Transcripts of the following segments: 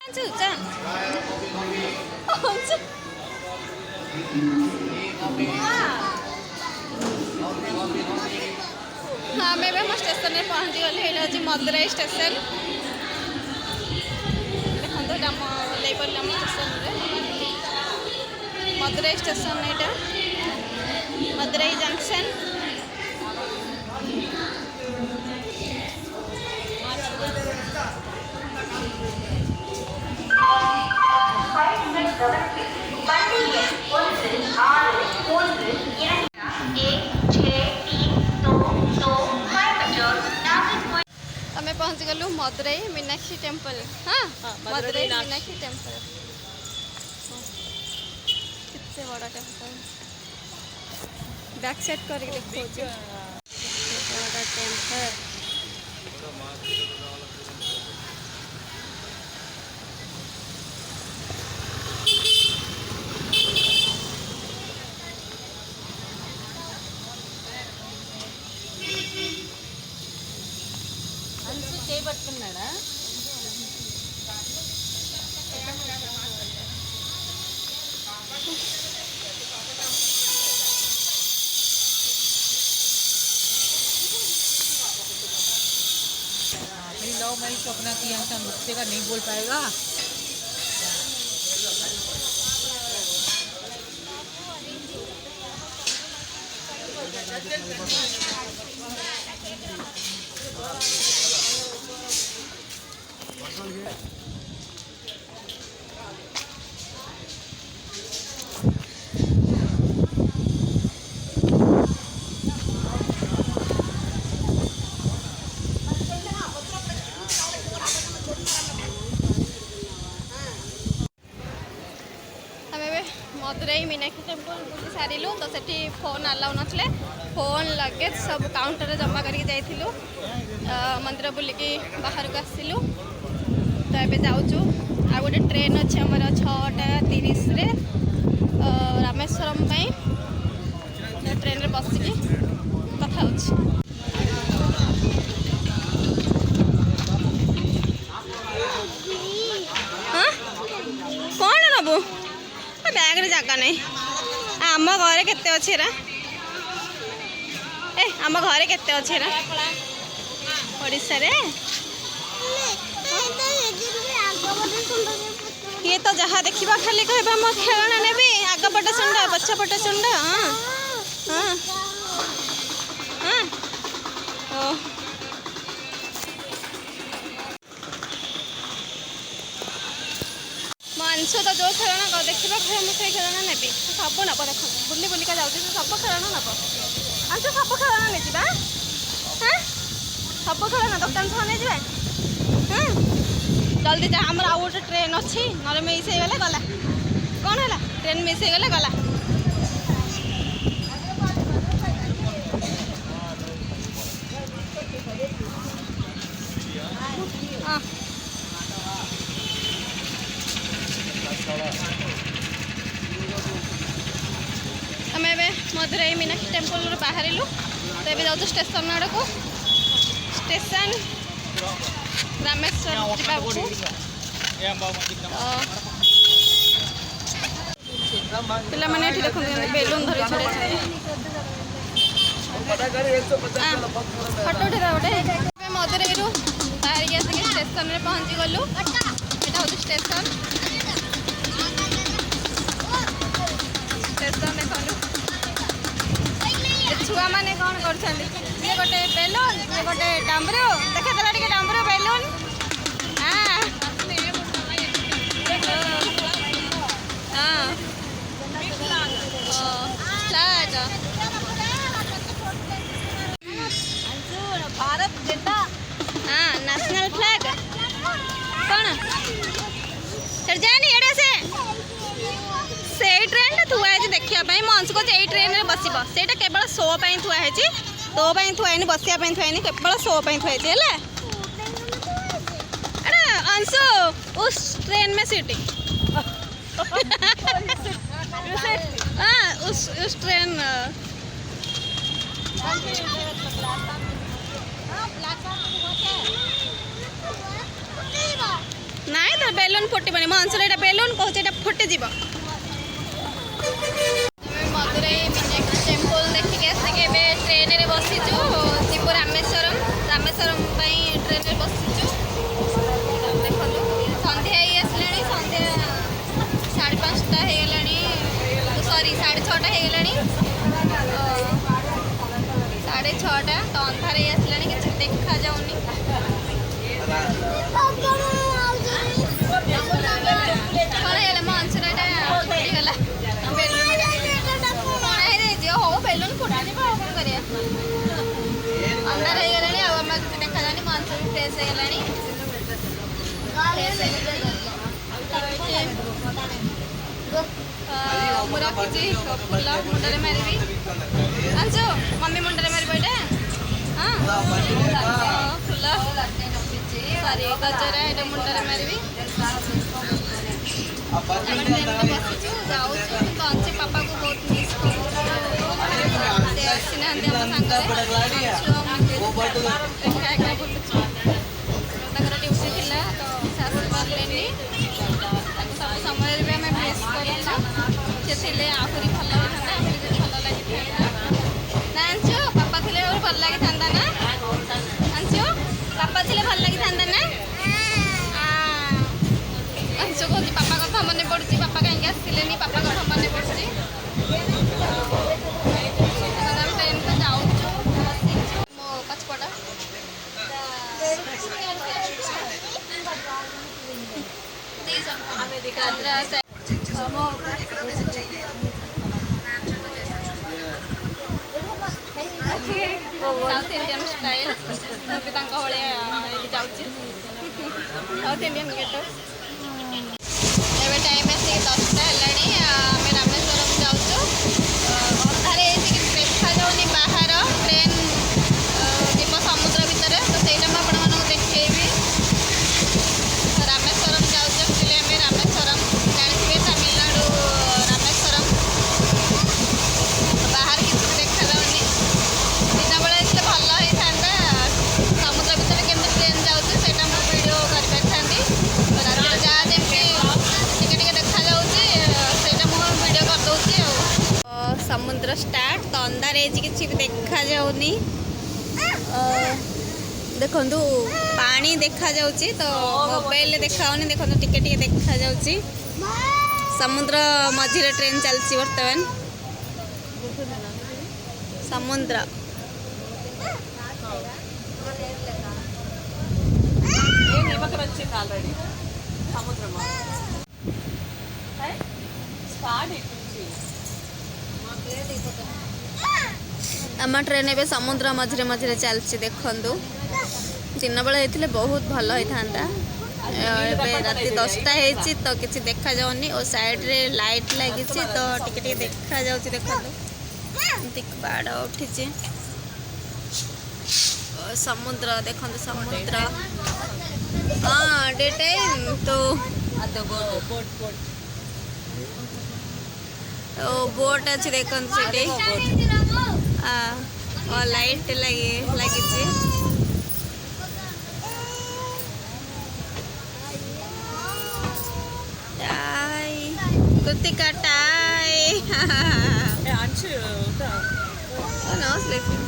हाँ मैं भी स्टेशन में पहुँची गली। ये हूँ मदुराई स्टेशन। देखो ले पड़े आम स्टेशन मदुराई स्टेशन यहाँ मदुराई जंक्शन। हमें पहुंच गलु मदुराई मीनाक्षी टेम्पल। हाँ मदुराई मीनाक्षी टेम्पल कितने बड़ा टेम्पल बैक साइड कर देखो बड़ा टेम्पल। చేయబట్టుకున్నాడా मेरी लव मैरिज सपना की अंशा मुझसे का नहीं बोल पाएगा। मदुराई मीनाक्षी टेम्पल बुली सारू तो सेठी फोन अलाउ नथिले फोन लगेज सब काउंटर जमा करके जाइथिलु मंदिर बुलिकी बाहर को आसिलु। तो ये जाऊँ आ गोटे ट्रेन अच्छे आमर 6:30 रे रामेश्वरम ट्रेन रे बसिकी कथा कौन नबू बैग रे जगह नहीं आम घरे केते अच्छे ए आम घरे केते अच्छे ओडिशा रे ये तो जहाँ देखा खाली कह खेलना नेबी आग पटे सुंड पछ पटे सुंड। हाँ हाँ हाँ ओ अंशु तो जो खेलना देखा कहे मुझे खेलना नेबी सब नब देख बुली बुलिका जाऊँ सब खेलना नब अंशु सब खेलना नहीं जा हाँ सब खेलना दुकान सब नहीं जाए। हाँ जल्दी जा आम आउ गोटे ट्रेन अच्छी ना मिस हो गले गला कौन है ट्रेन मिस हो गले गला। हाँ आम मदुराई मीनाक्षी टेम्पल बाहर तो ये जाऊँ स्टेशन आड़ को स्टेशन रामेश्वर पिला मैंने देखो बेलून धरी छड़े फटो उठा गोटे मदुराई बाहर आसिक स्टेशन में पहुँची गलु। यहाँ हूँ स्टेशन स्टेशन देखलु छुआ मैंने कौन कर गोटे बेलून ये गोटे डाम्बरू देखे देला टे डाम्बरू बेलून। हाँ हाँ भारत झंडा हाँ नेशनल फ्लैग कौन चढ़ जाए एड़े से ट्रेन थुआ देखा मंस को ट्रेन में बस से केवल शो थुआई तो थुआईनी बसापी थुआईनी केवल शो थुआई है अंशु उस ट्रेन में सीटिंग हाँ उस ट्रेन ନାଇଁ ତ ବେଲୁନ ଫୁଟିବନି ମୋ ଅଂଶରେ ଏଇଟା ବେଲୁନ କହୁଛି ଏଇଟା ଫୁଟିଯିବ। ଆମେ ମଦୁରାଇ ମିନାକ୍ଷୀ ଟେମ୍ପଲ ଦେଖିକି ଆସିକି ଏବେ ଟ୍ରେନରେ ବସିଛୁ ଯିବୁ ରାମେଶ୍ୱରମ। ରାମେଶ୍ୱରମ ପାଇଁ ଟ୍ରେନରେ ବସିଛୁ। ଦେଖନ୍ତୁ ସନ୍ଧ୍ୟା ହେଇ ଆସିଲାଣି, ସନ୍ଧ୍ୟା 5:30 ହେଇଗଲାଣି, ସରି 6:30 ହେଇଗଲାଣି, 6:30 ତ ଅନ୍ଧାର ହେଇ ଆସିଲାଣି, କିଛି ଦେଖାଯାଉନି। କଣ ହେଇଗଲା ମୋ ଅଂଶରେ ଏଇଟା ଫୁଟିଗଲା, ବେଲୁନ କଣ ହେଇଯାଇଛି? ହଉ ବେଲୁନ ଫୁଟିଯିବ ଆଉ କଣ କରିବା। ଅନ୍ଧାର ହେଇଗଲାଣି ଆଉ ଆମର କିଛି ଦେଖାଯାଉନି। ମୋ ଅଂଶ ବି ଫ୍ରେଶ ହେଇଗଲାଣି। ମୁଁ ରଖିଛି ଫୁଲ ମୁଣ୍ଡରେ ମାରିବି। ଆଣିଛୁ ମମ୍ମି ମୁଣ୍ଡରେ ମାରିବ ଏଇଟା। ହଁ ଫୁଲ ସରି ଗଜରା ଏଇଟା ମୁଣ୍ଡରେ ମାରିବି। ଆମେ ଟ୍ରେନରେ ବସିଛୁ ଯାଉଛୁ, କିନ୍ତୁ ଅଂଶୀ ପାପାକୁ ବହୁତ ମିସ୍ କରୁଛୁ। ସେ ଆସିନାହାନ୍ତି ଆମ ସାଙ୍ଗରେ, ଏକା ଏକା ବୁଲୁଛୁ। ତାଙ୍କର ଡ୍ୟୁଟି ଥିଲା ତ ସେ ଆସିପାରିଲେନି। ତାଙ୍କୁ ସବୁ ସମୟରେ ବି ଆମେ ମିସ୍ କରୁଛୁ। ସେ ଥିଲେ ଆହୁରି ଭଲ ହେଇଥାନ୍ତା, ଆହୁରି ବି ଭଲ ଲାଗିଥାନ୍ତା। ନା ଆଣିଛୁ ପାପା ଥିଲେ ଆହୁରି ଭଲ ଲାଗିଥାନ୍ତା ନା? ଆଣିଛୁ ପାପା ଥିଲେ ଭଲ ଲାଗିଥାନ୍ତା ନା? ଆଣିଛୁ କହୁଛି ପାପା କଥା ମନେ ପଡ଼ୁଛି, ପାପା କାହିଁକି ଆସିଲେନି, ପାପା କଥା ମନେ ପଡ଼ୁଛି। ଆମେ ଟ୍ରେନରେ ଯାଉଛୁ, ବସିଛୁ ମୋ ପଛପଟ। ସାଉଥ ଇଣ୍ଡିଆନ୍ ଷ୍ଟାଇଲ୍, ମୁଁ ବି ତାଙ୍କ ଭଳିଆ ଯାଉଛି ସାଉଥ ଇଣ୍ଡିଆନ୍ ଗେଟଅପ୍। ଏବେ ଟାଇମ୍ ଆସିକି 10ଟା ହେଲାଣି। ଆମେ ରାମେଶ୍ୱରମ ଯାଉଛୁ। ଅନ୍ଧାର ହେଇଛି, କିଛି ଦେଖାଯାଉନି ବାହାର। ଟ୍ରେନ୍ ଯିବ ସମୁଦ୍ର ଭିତରେ, ତ ସେଇଟା ମୁଁ ଆପଣମାନଙ୍କୁ ଦେଖେଇବି। ରାମେଶ୍ୱରମ ଯାଉଛୁ। ଆକ୍ଚୁଆଲି ଆମେ ରାମେଶ୍ୱରମ ଜାଣିଥିବେ ତାମିଲନାଡୁ ରାମେଶ୍ୱରମ। ବାହାର କିଛି ବି ଦେଖାଯାଉନି। ଦିନବେଳେ ହେଇଥିଲେ ଭଲ ହେଇଥାନ୍ତା। ସମୁଦ୍ର ଭିତରେ କେମିତି ଟ୍ରେନ୍ ଯାଉଛି ସେଇଟା ମୁଁ ଭିଡ଼ିଓ କରିପାରିଥାନ୍ତି। ରାତିରେ ଯାହା ଯେମିତି ଟିକେ ଟିକେ ଦେଖାଯାଉଛି ସେଇଟା ମୁଁ ଭିଡ଼ିଓ କରିଦେଉଛି ଆଉ। ସମୁଦ୍ର ଷ୍ଟାର୍ଟ ତ ଅନ୍ଧାର ହେଇଛି, କିଛି ବି ଦେଖାଯାଉନି। ଦେଖନ୍ତୁ ପାଣି ଦେଖାଯାଉଛି ତ ମୋବାଇଲରେ ଦେଖାଯାଉନି। ଦେଖନ୍ତୁ ଟିକେ ଟିକେ ଦେଖାଯାଉଛି। ସମୁଦ୍ର ମଝିରେ ଟ୍ରେନ୍ ଚାଲିଛି ବର୍ତ୍ତମାନ। ସମୁଦ୍ର ఆల్రెడీ సముద్రం స్టార్ట్ ଆମ ଟ୍ରେନ୍ ଏବେ ସମୁଦ୍ର ମଝିରେ ମଝିରେ ଚାଲିଛି। ଦେଖନ୍ତୁ ଦିନ ବେଳେ ହେଇଥିଲେ ବହୁତ ଭଲ ହେଇଥାନ୍ତା। ଏବେ ରାତି 10ଟା ହେଇଛି ତ କିଛି ଦେଖାଯାଉନି ଓ ସାଇଡ଼ରେ ଲାଇଟ୍ ଲାଗିଛି ତ ଟିକେ ଟିକେ ଦେଖାଯାଉଛି। ଦେଖନ୍ତୁ ଏମିତି ବାଡ଼ ଉଠିଛି। ସମୁଦ୍ର ଦେଖନ୍ତୁ ସମୁଦ୍ର। हाँ डे टाइम तो बोट अच्छी देखते लाइट लगी tie Kritika tie no sleeping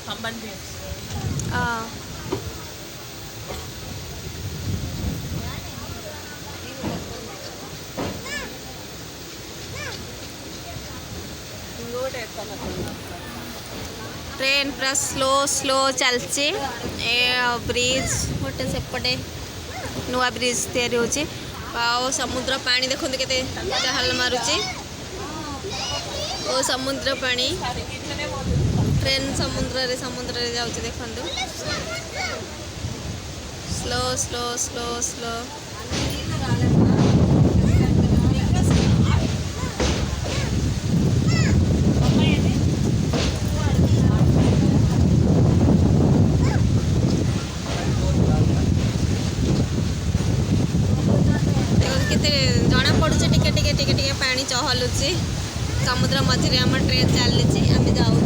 Hamban Beach. Train पूरा स्लो स्लो चलची। ए ब्रिज गोटे सेपटे नुआ ब्रिज तैयारी होची। समुद्र पानी देखते केते चहल मारुची। ओ समुद्र पानी ट्रेन समुद्र रे जाउची। देखंतु स्लो स्लो स्लो स्लो। जना पड़ुचे टिके टिके टिके टिके पानी चहलुची। समुद्र मझे आम ट्रेन चली आम जाऊँ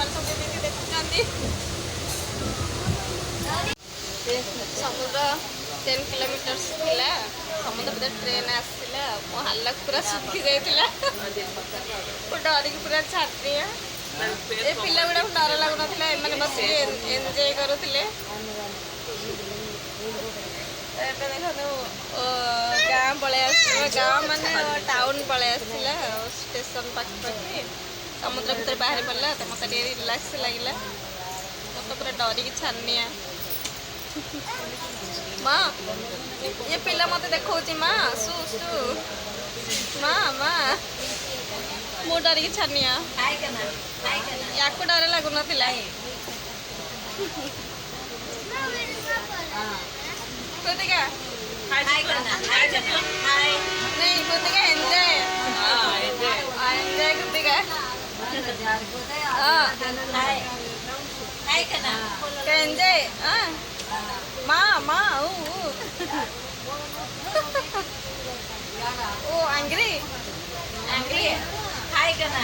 ସେମାନେ ସବୁ ଏମିତି ଦେଖୁଛନ୍ତି। ସମୁଦ୍ର 10 କିଲୋମିଟର ଥିଲା। ସମୁଦ୍ର ଭିତରେ ଟ୍ରେନ୍ ଆସିଥିଲା। ମୋ ହାଲତ ପୁରା ଶୁଖି ଯାଇଥିଲା। ମୁଁ ଡରିକି ପୁରା ଛାଡ଼ିଦିଏ। ଏ ପିଲା ଗୁଡ଼ାକୁ ଡର ଲାଗୁନଥିଲା, ଏମାନେ ବସିକି ଏନ୍ଜୟ କରୁଥିଲେ। ଏବେ ଦେଖନ୍ତୁ ଗାଁ ପଳେଇ ଆସିଥିଲା, ଗାଁ ମାନେ ଟାଉନ୍ ପଳେଇ ଆସିଥିଲା ଷ୍ଟେସନ୍ ପାଖାପାଖି। ସମୁଦ୍ର ଭିତରେ ବାହାରି ପଡ଼ିଲା ତ ମୋତେ ଟିକେ ରିଲାକ୍ସ ଲାଗିଲା। ମୁଁ ତ ପୁରା ଡରିକି ଛାନିଆ। ମା ଏ ପିଲା ମୋତେ ଦେଖଉଛି, ମା ସୁ ସୁ ମା ମା ମୁଁ ଡରିକି ଛାନିଆ। ୟାକୁ ଡର ଲାଗୁନଥିଲା। कृतिका नहीं Kritika enjoy enjoy Kritika enjoy माँ माँ ओ एंग्री एंग्री हाय करना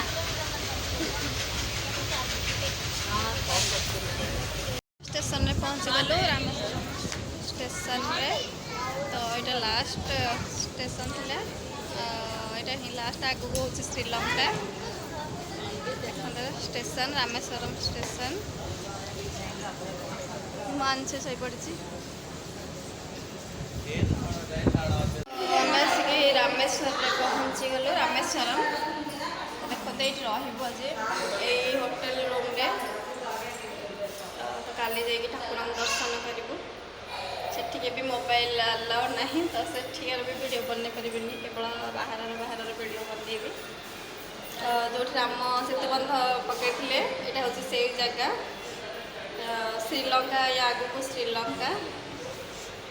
स्टेशन में पहुँच गलु रामेश्वरम स्टेशन रे। तो ये लास्ट स्टेशन थिला, ये ही लास्ट आगु हूँ श्रीलंका। देखते स्टेशन रामेश्वरम स्टेशन मानसे सही पड़ी। आसिक रामेश्वर पहुँची गलु रामेश्वरम। देखते ये रही होटेल रूम रे। तो काली जाइए ठाकुर दर्शन करूँ। सेठिके भी मोबाइल अलाउ नहीं, तो सेठिकार भी वीडियो बनई पारि केवल बाहर वीडियो बनइबी। जो राम सेतुबंध पकई यहाँ हूँ से जगह श्रीलंका या आगु को श्रीलंका।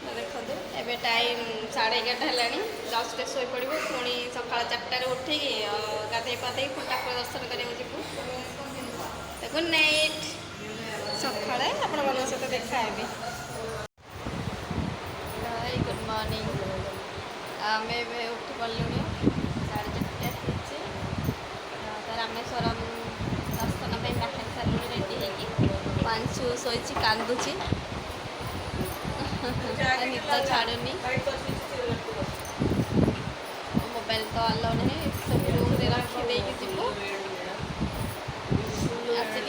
तो देखो एबे टाइम 11:30 है। जस्ट शो पड़ू पुणी सका 4टार उठे गाधे पाधे ठाकुर दर्शन कर गुड नाइट। सका आपण सहित देखा गुड मॉर्निंग। आम उठी पड़लुଣି 4:30 तो रामेश्वरम दर्शन बाहर सारे रेडी होगी। पांचु शोची कांदुची निद छाड़ुनी। मोबाइल तो अलाउ नहीं, सब रूम रे रखी देकी जीवु। आसिक